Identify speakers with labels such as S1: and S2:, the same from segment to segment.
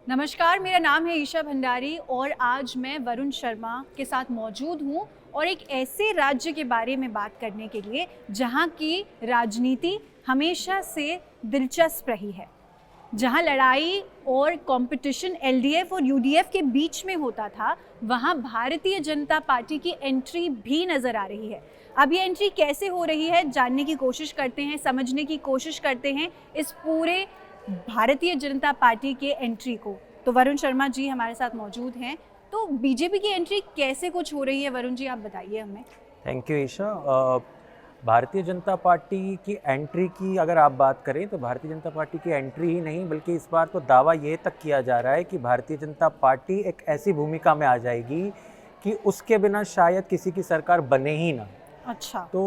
S1: नमस्कार, मेरा नाम है ईशा भंडारी और आज मैं वरुण शर्मा के साथ मौजूद हूँ और एक ऐसे राज्य के बारे में बात करने के लिए जहाँ की राजनीति हमेशा से दिलचस्प रही है, जहाँ लड़ाई और कंपटीशन एलडीएफ और यूडीएफ के बीच में होता था, वहाँ भारतीय जनता पार्टी की एंट्री भी नज़र आ रही है। अब ये एंट्री कैसे हो रही है जानने की कोशिश करते हैं, समझने की कोशिश करते हैं इस पूरे भारतीय जनता पार्टी के एंट्री को। तो वरुण शर्मा जी हमारे साथ मौजूद हैं। तो बीजेपी की एंट्री कैसे कुछ हो रही है वरुण जी, आप बताइए हमें।
S2: Thank you Isha. Bharatiya Janata party की एंट्री की अगर आप बात करें तो भारतीय जनता पार्टी की एंट्री ही नहीं बल्कि इस बार तो दावा ये तक किया जा रहा है कि भारतीय जनता पार्टी एक ऐसी भूमिका में आ जाएगी कि उसके बिना शायद किसी की सरकार बने ही ना।
S1: अच्छा।
S2: तो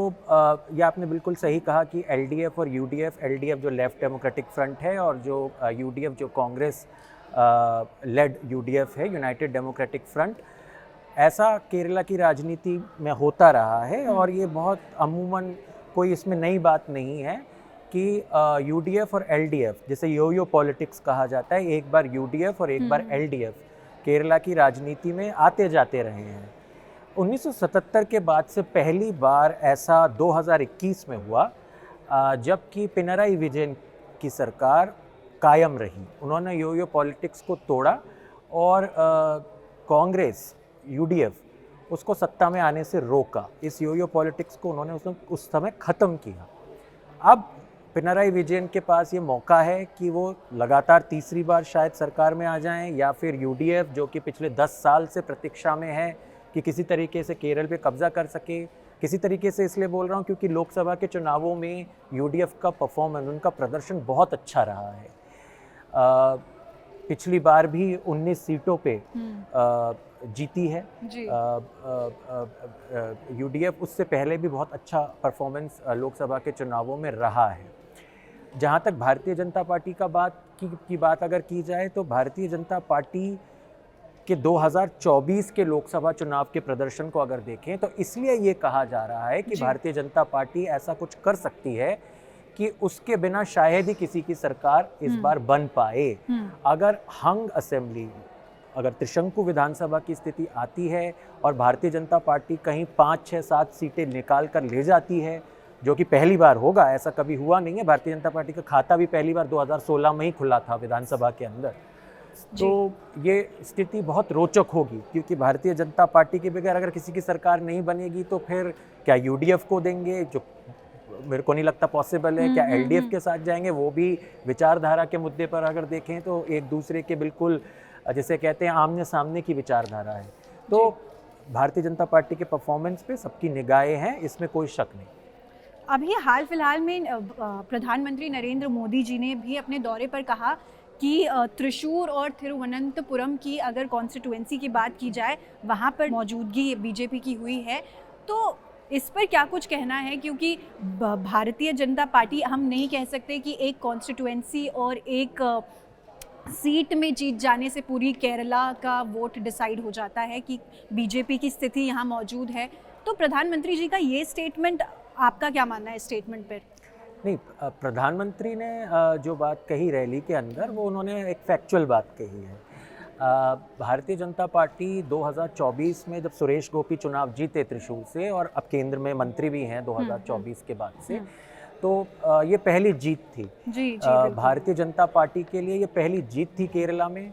S2: ये आपने बिल्कुल सही कहा कि एलडीएफ और यूडीएफ, एलडीएफ जो लेफ्ट डेमोक्रेटिक फ्रंट है और जो यूडीएफ जो कांग्रेस लेड यूडीएफ है, यूनाइटेड डेमोक्रेटिक फ्रंट, ऐसा केरला की राजनीति में होता रहा है और ये बहुत अमूमन कोई इसमें नई बात नहीं है कि यूडीएफ और एलडीएफ, जैसे यो पॉलिटिक्स कहा जाता है, एक बार यूडीएफ और एक बार एलडीएफ केरला की राजनीति में आते जाते रहे हैं। 1977 के बाद से पहली बार ऐसा 2021 में हुआ जबकि पिनराई विजयन की सरकार कायम रही। उन्होंने यो पॉलिटिक्स को तोड़ा और कांग्रेस यूडीएफ उसको सत्ता में आने से रोका। इस यो पॉलिटिक्स को उन्होंने उस समय ख़त्म किया। अब पिनराई विजयन के पास ये मौका है कि वो लगातार तीसरी बार शायद सरकार में आ जाएं, या फिर यूडीएफ जो कि पिछले 10 साल से प्रतीक्षा में है कि किसी तरीके से केरल पे कब्जा कर सके। किसी तरीके से इसलिए बोल रहा हूँ क्योंकि लोकसभा के चुनावों में यूडीएफ का परफॉर्मेंस, उनका प्रदर्शन बहुत अच्छा रहा है। पिछली बार भी 19 सीटों पे जीती है यूडीएफ। उससे पहले भी बहुत अच्छा परफॉर्मेंस लोकसभा के चुनावों में रहा है। जहाँ तक भारतीय जनता पार्टी की बात अगर की जाए तो भारतीय जनता पार्टी कि 2024 के लोकसभा चुनाव के प्रदर्शन को अगर देखें तो इसलिए ये कहा जा रहा है कि भारतीय जनता पार्टी ऐसा कुछ कर सकती है कि उसके बिना शायद ही किसी की सरकार इस बार बन पाए। अगर हंग असेंबली, अगर त्रिशंकु विधानसभा की स्थिति आती है और भारतीय जनता पार्टी कहीं 5, 6, 7 सीटें निकाल कर ले जाती है, जो कि पहली बार होगा, ऐसा कभी हुआ नहीं है। भारतीय जनता पार्टी का खाता भी पहली बार 2016 में ही खुला था विधानसभा के अंदर। तो ये स्थिति बहुत रोचक होगी क्योंकि भारतीय जनता पार्टी के बगैर अगर किसी की सरकार नहीं बनेगी तो फिर क्या यूडीएफ को देंगे, जो मेरे को नहीं लगता पॉसिबल है। क्या एलडीएफ के साथ जाएंगे, वो भी विचारधारा के मुद्दे पर अगर देखें तो एक दूसरे के बिल्कुल जैसे कहते हैं आमने सामने की विचारधारा है। तो भारतीय जनता पार्टी के परफॉर्मेंस पे सबकी निगाहें हैं, इसमें कोई शक नहीं।
S1: अभी हाल फिलहाल में प्रधानमंत्री नरेंद्र मोदी जी ने भी अपने दौरे पर कहा कि त्रिशूर और तिरुवनंतपुरम की अगर कॉन्स्टिट्यूएंसी की बात की जाए, वहाँ पर मौजूदगी बीजेपी की हुई है। तो इस पर क्या कुछ कहना है, क्योंकि भारतीय जनता पार्टी, हम नहीं कह सकते कि एक कॉन्स्टिट्यूएंसी और एक सीट में जीत जाने से पूरी केरला का वोट डिसाइड हो जाता है कि बीजेपी की स्थिति यहाँ मौजूद है। तो प्रधानमंत्री जी का ये स्टेटमेंट, आपका क्या मानना है इस स्टेटमेंट पर?
S2: नहीं, प्रधानमंत्री ने जो बात कही रैली के अंदर, वो उन्होंने एक फैक्चुअल बात कही है। भारतीय जनता पार्टी 2024 में जब सुरेश गोपी चुनाव जीते त्रिशूर से और अब केंद्र में मंत्री भी हैं 2024 के बाद से, तो ये पहली जीत थी। भारतीय जनता पार्टी के लिए ये पहली जीत थी केरला में।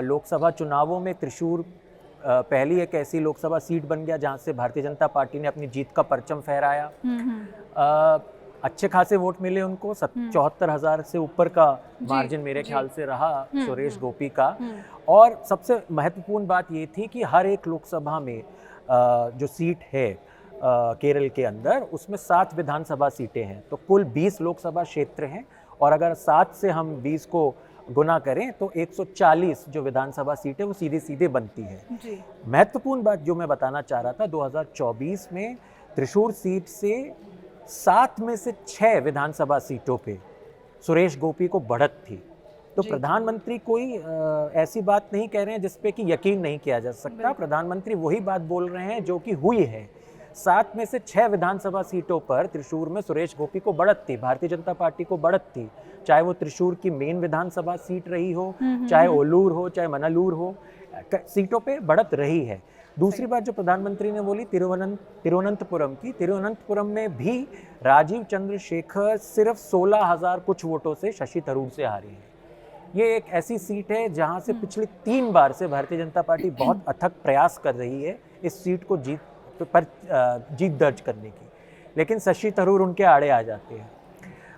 S2: लोकसभा चुनावों में त्रिशूर पहली एक ऐसी लोकसभा सीट बन गया जहाँ से भारतीय जनता पार्टी ने अपनी जीत का परचम फहराया। अच्छे खासे वोट मिले उनको, 74,000 से ऊपर का मार्जिन मेरे ख्याल से रहा सुरेश गोपी का। और सबसे महत्वपूर्ण बात ये थी कि हर एक लोकसभा में जो सीट है केरल के अंदर, उसमें 7 विधानसभा सीटें हैं। तो कुल 20 लोकसभा क्षेत्र हैं और अगर 7 से हम 20 को गुना करें तो 140 जो विधानसभा सीटें वो सीधी सीधे बनती है। महत्वपूर्ण बात जो मैं बताना चाह रहा था, 2024 में त्रिशूर सीट से 7 में से 6 विधानसभा सीटों पे सुरेश गोपी को बढ़त थी। तो प्रधानमंत्री कोई ऐसी बात नहीं कह रहे हैं जिस पे कि यकीन नहीं किया जा सकता। प्रधानमंत्री वही बात बोल रहे हैं जो कि हुई है। 7 में से 6 विधानसभा सीटों पर त्रिशूर में सुरेश गोपी को बढ़त थी, भारतीय जनता पार्टी को बढ़त थी, चाहे वो त्रिशूर की मेन विधानसभा सीट रही हो, चाहे ओलूर हो, चाहे मनलूर हो, सीटों पे बढ़त रही है। दूसरी बात जो प्रधानमंत्री ने बोली तिरुवनंतपुरम की, तिरुवनंतपुरम में भी राजीव चंद्रशेखर सिर्फ 16,000 कुछ वोटों से शशि थरूर से हारे हैं। ये एक ऐसी सीट है जहां से पिछले 3 बार से भारतीय जनता पार्टी बहुत अथक प्रयास कर रही है इस सीट को जीत दर्ज करने की, लेकिन शशि थरूर उनके आड़े आ जाते हैं।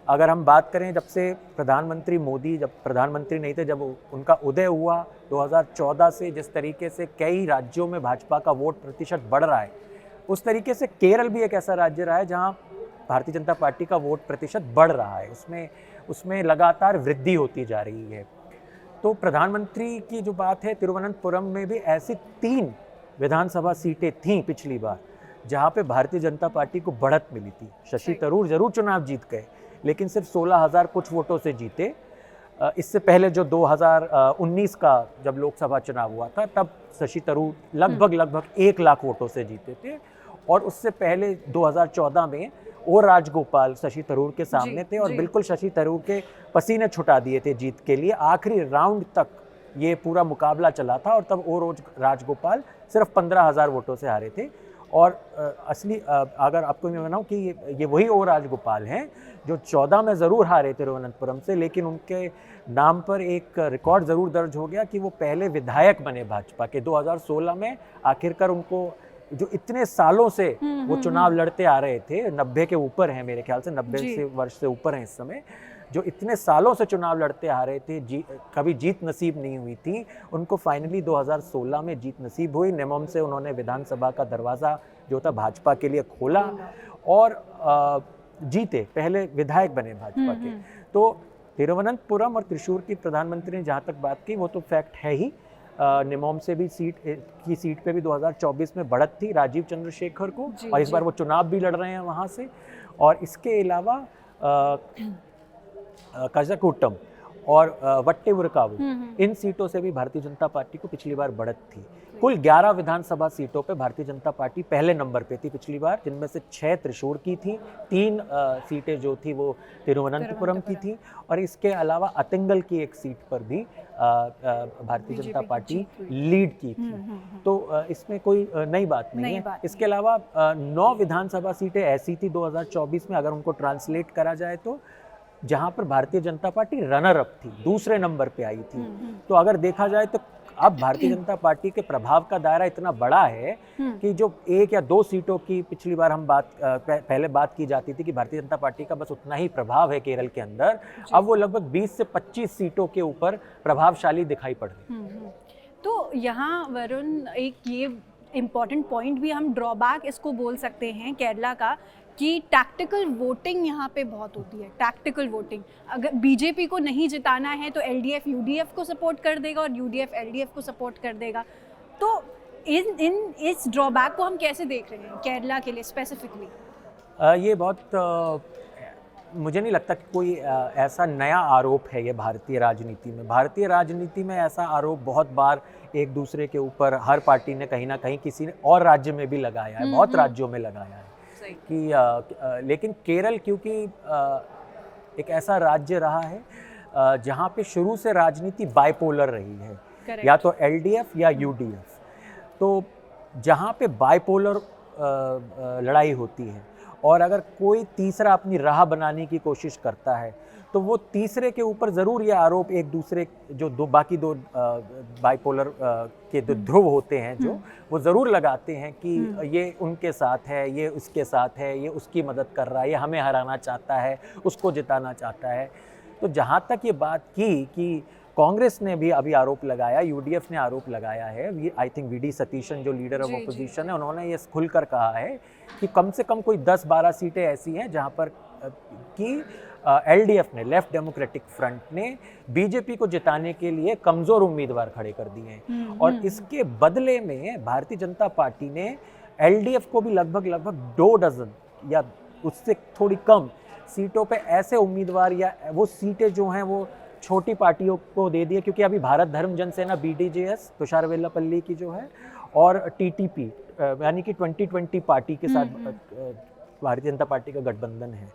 S2: अगर हम बात करें जब से प्रधानमंत्री मोदी जब प्रधानमंत्री नहीं थे, जब उनका उदय हुआ 2014 से, जिस तरीके से कई राज्यों में भाजपा का वोट प्रतिशत बढ़ रहा है, उस तरीके से केरल भी एक ऐसा राज्य रहा है जहां भारतीय जनता पार्टी का वोट प्रतिशत बढ़ रहा है, उसमें लगातार वृद्धि होती जा रही है। तो प्रधानमंत्री की जो बात है, तिरुवनंतपुरम में भी ऐसी 3 विधानसभा सीटें थीं पिछली बार जहां पे भारतीय जनता पार्टी को बढ़त मिली थी। शशि थरूर जरूर चुनाव जीत गए, लेकिन सिर्फ 16,000 कुछ वोटों से जीते। इससे पहले जो 2019 का जब लोकसभा चुनाव हुआ था, तब शशि थरूर लगभग 1 लाख वोटों से जीते थे, और उससे पहले 2014 में ओ राजगोपाल शशि थरूर के सामने थे और बिल्कुल शशि थरूर के पसीने छुटा दिए थे जीत के लिए। आखिरी राउंड तक ये पूरा मुकाबला चला था और तब ओ राजगोपाल सिर्फ 15,000 वोटों से हारे थे। और असली अगर आपको मैं बताऊं कि ये वही ओ राजगोपाल हैं जो 14 में ज़रूर हारे तिरुवनंतपुरम से, लेकिन उनके नाम पर एक रिकॉर्ड ज़रूर दर्ज हो गया कि वो पहले विधायक बने भाजपा के। 2016 में आखिरकार उनको, जो इतने सालों से वो चुनाव लड़ते आ रहे थे, 90 के ऊपर हैं मेरे ख्याल से, 90 वर्ष से ऊपर हैं इस समय, जो इतने सालों से चुनाव लड़ते आ रहे थे, कभी जीत नसीब नहीं हुई थी, उनको फाइनली 2016 में जीत नसीब हुई। निमोम से उन्होंने विधानसभा का दरवाज़ा जो था भाजपा के लिए खोला और जीते, पहले विधायक बने भाजपा के। तो तिरुवनंतपुरम और त्रिशूर की प्रधानमंत्री ने जहाँ तक बात की, वो तो फैक्ट है ही। निमोम से भी सीट पे भी 2024 में बढ़त थी राजीव चंद्रशेखर को, और इस बार वो चुनाव भी लड़ रहे हैं वहाँ से। और इसके अलावा कजाकुट्टम और वट्टेवुरकावु, इन सीटों से भी भारतीय जनता पार्टी को पिछली बार बढ़त थी। कुल 11 विधानसभा सीटों पे भारतीय जनता पार्टी पहले नंबर पे थी पिछली बार, जिनमें से 6 त्रिशूर की थी, 3 सीटें जो थी वो तिरुवनंतपुरम की थी, और इसके अलावा अतिंगल की एक सीट पर भी भारतीय जनता पार्टी लीड की थी। तो इसमें कोई नई बात नहीं है। इसके अलावा 9 विधानसभा सीटें ऐसी थी 2024 में, अगर उनको ट्रांसलेट करा जाए तो, जहां पर भारतीय जनता पार्टी रनर अप थी, दूसरे नंबर पे आई थी। तो अगर देखा जाए तो अब भारतीय जनता पार्टी के प्रभाव का दायरा इतना बड़ा है कि जो 1 या 2 सीटों की पिछली बार हम पहले बात की जाती थी कि भारतीय जनता पार्टी का बस उतना ही प्रभाव है केरल के अंदर, अब वो लगभग 20 से 25 सीटों के ऊपर प्रभावशाली दिखाई पड़ रही।
S1: तो यहाँ वरुण, एक ये इम्पॉर्टेंट पॉइंट भी हम ड्रॉबैक इसको बोल सकते हैं केरला का, कि टैक्टिकल वोटिंग यहाँ पे बहुत होती है। टैक्टिकल वोटिंग, अगर बीजेपी को नहीं जिताना है तो एलडीएफ यूडीएफ को सपोर्ट कर देगा और यूडीएफ एलडीएफ को सपोर्ट कर देगा। तो इस ड्रॉबैक को हम कैसे देख रहे हैं केरला के लिए स्पेसिफिकली?
S2: ये बहुत मुझे नहीं लगता कि कोई ऐसा नया आरोप है ये भारतीय राजनीति में। भारतीय राजनीति में ऐसा आरोप बहुत बार एक दूसरे के ऊपर हर पार्टी ने कहीं ना कहीं किसी ने और राज्य में भी लगाया है, बहुत राज्यों में लगाया है कि लेकिन केरल क्योंकि एक ऐसा राज्य रहा है जहाँ पे शुरू से राजनीति बाइपोलर रही है। Correct. या तो एलडीएफ या यूडीएफ। तो जहाँ पे बाइपोलर लड़ाई होती है और अगर कोई तीसरा अपनी राह बनाने की कोशिश करता है तो वो तीसरे के ऊपर ज़रूर ये आरोप एक दूसरे जो बाकी दो बाइपोलर के जो ध्रुव होते हैं जो वो ज़रूर लगाते हैं कि ये उनके साथ है, ये उसके साथ है, ये उसकी मदद कर रहा है, ये हमें हराना चाहता है, उसको जिताना चाहता है। तो जहाँ तक ये बात की कि कांग्रेस ने भी अभी आरोप लगाया, यूडीएफ ने आरोप लगाया है, आई थिंक वीडी सतीशन जो लीडर ऑफ अपोजिशन है उन्होंने ये खुलकर कहा है कि कम से कम कोई 10-12 सीटें ऐसी हैं जहाँ पर कि एलडीएफ ने, लेफ्ट डेमोक्रेटिक फ्रंट ने बीजेपी को जिताने के लिए कमज़ोर उम्मीदवार खड़े कर दिए हैं। और इसके बदले में भारतीय जनता पार्टी ने एलडीएफ को भी लगभग 2 डज़न या उससे थोड़ी कम सीटों पे ऐसे उम्मीदवार या वो सीटें जो हैं वो छोटी पार्टियों को दे दिए, क्योंकि अभी भारत धर्म जनसेना बीडीजेएस तुषार वेल्लापल्ली की जो है और टीटीपी यानी कि 2020 पार्टी के साथ भारतीय जनता पार्टी का गठबंधन है।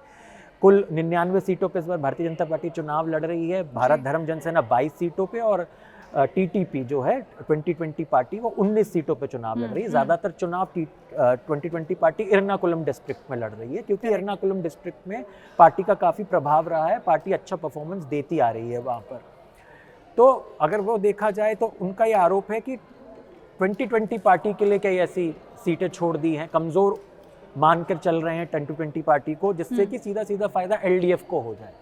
S2: कुल 99 सीटों पे इस बार भारतीय जनता पार्टी चुनाव लड़ रही है। भारत धर्म जनसेना 22 सीटों पे और टीटीपी जो है 2020 पार्टी वो 19 सीटों पे चुनाव लड़ रही है। ज़्यादातर चुनाव 2020 पार्टी एर्नाकुलम डिस्ट्रिक्ट में लड़ रही है, क्योंकि एर्नाकुलम डिस्ट्रिक्ट में पार्टी का काफ़ी प्रभाव रहा है, पार्टी अच्छा परफॉर्मेंस देती आ रही है वहाँ पर। तो अगर वो देखा जाए तो उनका ये आरोप है कि 2020 पार्टी के लिए कई ऐसी सीटें छोड़ दी हैं, कमज़ोर मानकर चल रहे हैं 2020 पार्टी को, जिससे कि सीधा सीधा फायदा एलडीएफ को हो जाए,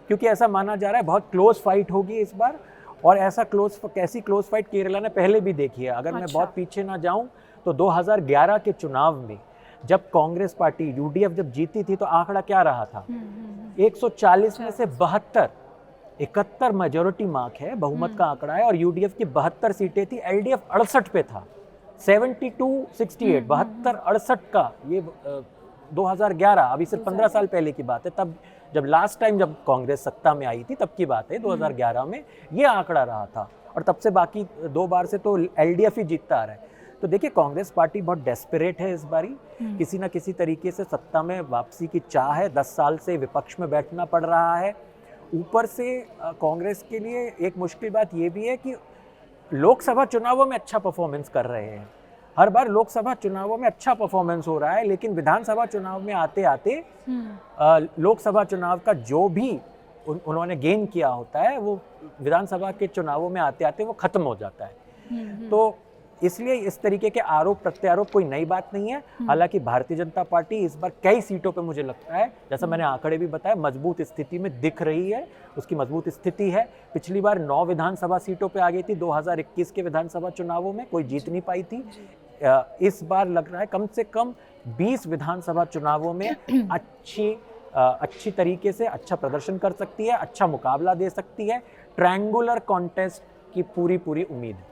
S2: क्योंकि ऐसा माना जा रहा है बहुत क्लोज फाइट होगी इस बार। और ऐसा कैसी क्लोज फाइट केरला ने पहले भी देखी है। अगर मैं बहुत पीछे ना जाऊं तो 2011 के चुनाव में जब कांग्रेस पार्टी यूडीएफ जब जीती थी तो आंकड़ा क्या रहा था, 140 में से 71 मेजोरिटी मार्क है, बहुमत का आंकड़ा है, और यूडीएफ की 72 सीटें थी, एलडीएफ 68 पे था, 72-68, 72-68 का। ये 2011, अभी सिर्फ 15 साल पहले की बात है। तब जब लास्ट टाइम जब कांग्रेस सत्ता में आई थी तब की बात है, 2011 में ये आंकड़ा रहा था, और तब से बाकी 2 बार से तो एलडीएफ ही जीतता आ रहा है। तो देखिए कांग्रेस पार्टी बहुत डेस्परेट है इस बारी, किसी ना किसी तरीके से सत्ता में वापसी की चाह है। 10 साल से विपक्ष में बैठना पड़ रहा है। ऊपर से कांग्रेस के लिए एक मुश्किल बात ये भी है कि लोकसभा चुनावों में अच्छा परफॉर्मेंस कर रहे हैं, हर बार लोकसभा चुनावों में अच्छा परफॉर्मेंस हो रहा है, लेकिन विधानसभा चुनाव में आते आते लोकसभा चुनाव का जो भी उन्होंने गेन किया होता है वो विधानसभा के चुनावों में आते आते वो खत्म हो जाता है। तो इसलिए इस तरीके के आरोप प्रत्यारोप कोई नई बात नहीं है। हालांकि भारतीय जनता पार्टी इस बार कई सीटों पे मुझे लगता है, जैसा मैंने आंकड़े भी बताया, मजबूत स्थिति में दिख रही है, उसकी मजबूत स्थिति है। पिछली बार 9 विधानसभा सीटों पे आ गई थी 2021 के विधानसभा चुनावों में, कोई जीत नहीं पाई थी। इस बार लग रहा है कम से कम 20 विधानसभा चुनावों में अच्छी तरीके से अच्छा प्रदर्शन कर सकती है, अच्छा मुकाबला दे सकती है। ट्रायंगुलर कॉन्टेस्ट की पूरी उम्मीद है।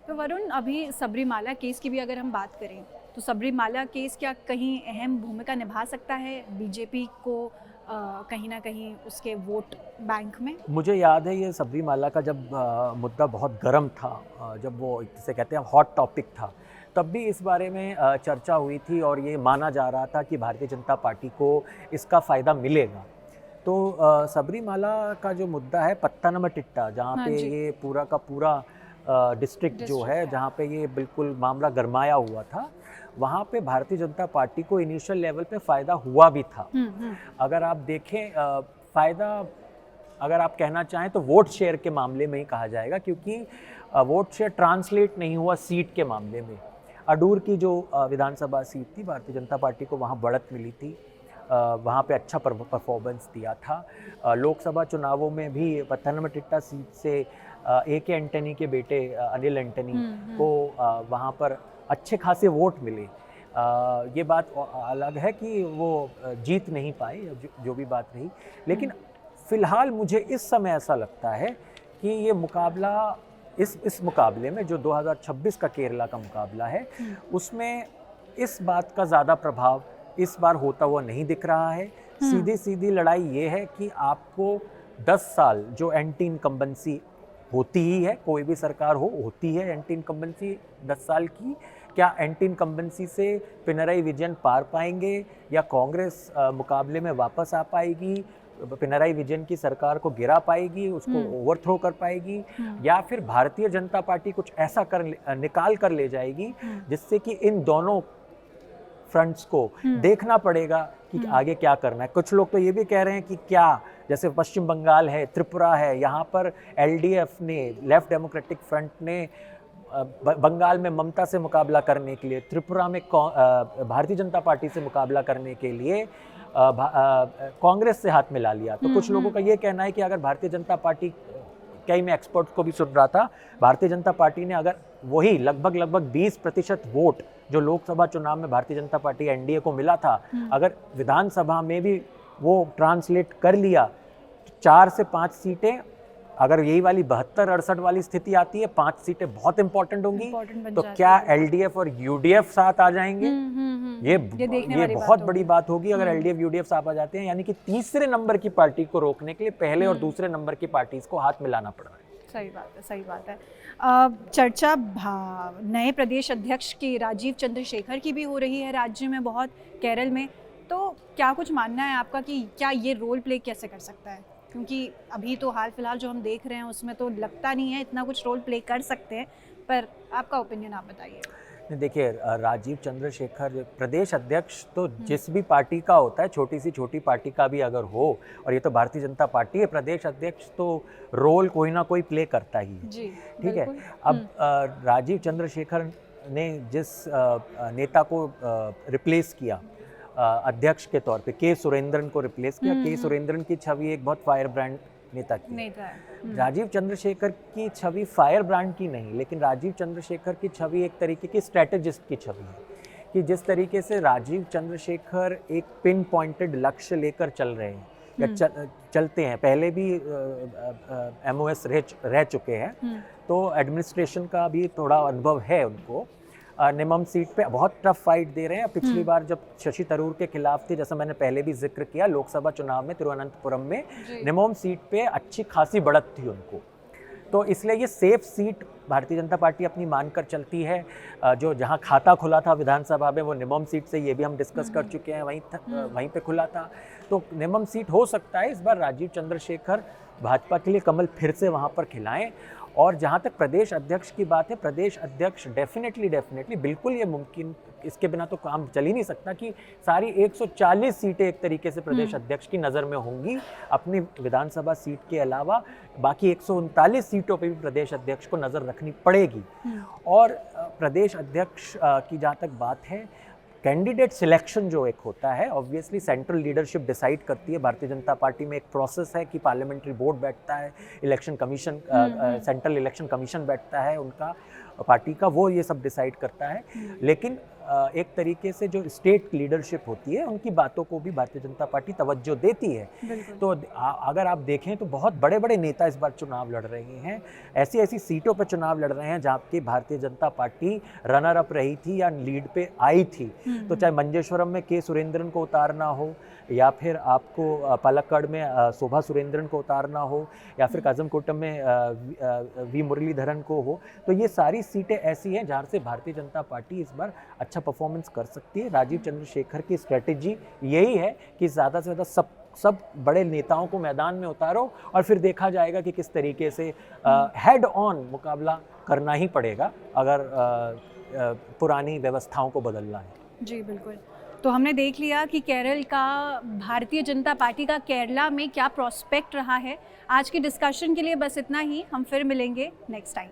S1: तो वरुण, अभी सबरीमाला केस की भी अगर हम बात करें तो सबरीमाला केस क्या कहीं अहम भूमिका निभा सकता है बीजेपी को कहीं ना कहीं उसके वोट बैंक में?
S2: मुझे याद है ये सबरीमाला का जब मुद्दा बहुत गर्म था, जब वो जिसे कहते हैं हॉट टॉपिक था, तब भी इस बारे में चर्चा हुई थी और ये माना जा रहा था कि भारतीय जनता पार्टी को इसका फ़ायदा मिलेगा। तो सबरीमाला का जो मुद्दा है पत्थनमथिट्टा, जहाँ पे ये पूरा का पूरा डिस्ट्रिक्ट जो है, जहाँ पे ये बिल्कुल मामला गरमाया हुआ था, वहाँ पे भारतीय जनता पार्टी को इनिशियल लेवल पे फ़ायदा हुआ भी था। अगर आप देखें फ़ायदा, अगर आप कहना चाहें तो वोट शेयर के मामले में ही कहा जाएगा, क्योंकि वोट शेयर ट्रांसलेट नहीं हुआ सीट के मामले में। अडूर की जो विधानसभा सीट थी, भारतीय जनता पार्टी को वहाँ बढ़त मिली थी, वहाँ पे अच्छा परफॉर्मेंस दिया था। लोकसभा चुनावों में भी पत्थनमथिट्टा सीट से ए.के. एंटनी के बेटे अनिल एंटनी को वहाँ पर अच्छे खासे वोट मिले। ये बात अलग है कि वो जीत नहीं पाए, जो भी बात रही, लेकिन फ़िलहाल मुझे इस समय ऐसा लगता है कि ये मुकाबला, इस मुकाबले में जो 2026 का केरला का मुकाबला है, उसमें इस बात का ज़्यादा प्रभाव इस बार होता हुआ नहीं दिख रहा है। सीधी लड़ाई ये है कि आपको 10 साल जो एंटी इनकम्बेंसी होती ही है, कोई भी सरकार होती है एंटी इनकम्बेंसी 10 साल की, क्या एंटी इनकम्बेंसी से पिनराई विजयन पार पाएंगे या कांग्रेस मुकाबले में वापस आ पाएगी, पिनराई विजयन की सरकार को गिरा पाएगी, उसको ओवरथ्रो कर पाएगी, या फिर भारतीय जनता पार्टी कुछ ऐसा निकाल कर ले जाएगी जिससे कि इन दोनों फ्रंट्स को देखना पड़ेगा कि आगे क्या करना है। कुछ लोग तो ये भी कह रहे हैं कि क्या, जैसे पश्चिम बंगाल है, त्रिपुरा है, यहाँ पर एलडीएफ ने, लेफ्ट डेमोक्रेटिक फ्रंट ने बंगाल में ममता से मुकाबला करने के लिए, त्रिपुरा में भारतीय जनता पार्टी से मुकाबला करने के लिए कांग्रेस से हाथ मिला लिया। तो कुछ लोगों का ये कहना है कि अगर भारतीय जनता पार्टी, कई मैं एक्सपर्ट्स को भी सुन रहा था, भारतीय जनता पार्टी ने अगर वही लगभग 20% वोट जो लोकसभा चुनाव में भारतीय जनता पार्टी एनडीए को मिला था, अगर विधानसभा में भी वो ट्रांसलेट कर लिया, 4 से 5 सीटें, अगर यही वाली 72-68 वाली स्थिति आती है, 5 सीटें बहुत इंपॉर्टेंट होंगी, तो क्या एलडीएफ और यूडीएफ साथ आ जाएंगे? ये बहुत बड़ी बात होगी अगर एलडीएफ यूडीएफ साथ आ जाते हैं, यानी कि तीसरे नंबर की पार्टी को रोकने के लिए पहले और दूसरे नंबर की पार्टीज को हाथ मिलाना पड़ रहा है।
S1: सही बात है, सही बात है। चर्चा नए प्रदेश अध्यक्ष की राजीव चंद्रशेखर की भी हो रही है राज्य में बहुत, केरल में। तो क्या कुछ मानना है आपका कि क्या ये रोल प्ले कैसे कर सकता है? क्योंकि अभी तो हाल फिलहाल जो हम देख रहे हैं उसमें तो लगता नहीं है इतना कुछ रोल प्ले कर सकते हैं, पर आपका ओपिनियन आप बताइए।
S2: देखिए, राजीव चंद्रशेखर प्रदेश अध्यक्ष तो जिस भी पार्टी का होता है, छोटी सी छोटी पार्टी का भी अगर हो, और ये तो भारतीय जनता पार्टी है, प्रदेश अध्यक्ष तो रोल कोई ना कोई प्ले करता ही है।
S1: जी,
S2: ठीक है। अब राजीव चंद्रशेखर ने जिस नेता को रिप्लेस किया अध्यक्ष के तौर पे, के सुरेंद्रन को रिप्लेस किया। के सुरेंद्रन की छवि एक बहुत फायर ब्रांड नेता की। राजीव चंद्रशेखर की छवि फायर ब्रांड की नहीं, लेकिन राजीव चंद्रशेखर की छवि एक तरीके की स्ट्रैटेजिस्ट की छवि है कि जिस तरीके से राजीव चंद्रशेखर एक पिन पॉइंटेड लक्ष्य लेकर चल रहे हैं या चलते हैं। पहले भी MOS रह चुके हैं, तो एडमिनिस्ट्रेशन का भी थोड़ा अनुभव है उनको। निमम सीट पे बहुत टफ फाइट दे रहे हैं। पिछली बार जब शशि थरूर के खिलाफ थे, जैसा मैंने पहले भी जिक्र किया, लोकसभा चुनाव में तिरुवनंतपुरम में निमम सीट पे अच्छी खासी बढ़त थी उनको। तो इसलिए ये सेफ सीट भारतीय जनता पार्टी अपनी मानकर चलती है। जो जहां खाता खुला था विधानसभा में, वो निमम सीट से, ये भी हम डिस्कस कर चुके हैं, वहीं पे खुला था। तो निमम सीट हो सकता है इस बार राजीव चंद्रशेखर भाजपा के लिए कमल फिर से वहाँ पर खिलाएं। और जहाँ तक प्रदेश अध्यक्ष की बात है, प्रदेश अध्यक्ष डेफिनेटली बिल्कुल ये मुमकिन, इसके बिना तो काम चल ही नहीं सकता कि सारी 140 सीटें एक तरीके से प्रदेश अध्यक्ष की नज़र में होंगी। अपनी विधानसभा सीट के अलावा बाकी 139 सीटों पे भी प्रदेश अध्यक्ष को नज़र रखनी पड़ेगी। और प्रदेश अध्यक्ष की जहाँ तक बात है, कैंडिडेट सिलेक्शन जो एक होता है, ऑब्वियसली सेंट्रल लीडरशिप डिसाइड करती है। भारतीय जनता पार्टी में एक प्रोसेस है कि पार्लियामेंट्री बोर्ड बैठता है, election commission, central election commission बैठता है उनका, पार्टी का, वो ये सब डिसाइड करता है। लेकिन एक तरीके से जो स्टेट लीडरशिप होती है, उनकी बातों को भी भारतीय जनता पार्टी तवज्जो देती है। तो अगर आप देखें तो बहुत बड़े बड़े नेता इस बार चुनाव लड़ रहे हैं, ऐसी ऐसी सीटों पर चुनाव लड़ रहे हैं जहाँ की भारतीय जनता पार्टी रनर अप रही थी या लीड पे आई थी। तो चाहे मंजेश्वरम में के सुरेंद्रन को उतारना हो, या फिर आपको पलक्कड़ में शोभा सुरेंद्रन को उतारना हो, या फिर काजमकोटम में वी मुरलीधरन को हो, तो ये सारी सीटें ऐसी हैं जहाँ से भारतीय जनता पार्टी इस बार अच्छा परफॉर्मेंस कर सकती है। राजीव चंद्रशेखर की स्ट्रेटेजी यही है कि ज़्यादा से ज़्यादा सब बड़े नेताओं को मैदान में उतारो, और फिर देखा जाएगा कि किस तरीके से हेड ऑन मुकाबला करना ही पड़ेगा अगर पुरानी व्यवस्थाओं को बदलना है।
S1: जी बिल्कुल। तो हमने देख लिया कि केरल का, भारतीय जनता पार्टी का केरला में क्या प्रोस्पेक्ट रहा है। आज की डिस्कशन के लिए बस इतना ही, हम फिर मिलेंगे नेक्स्ट टाइम।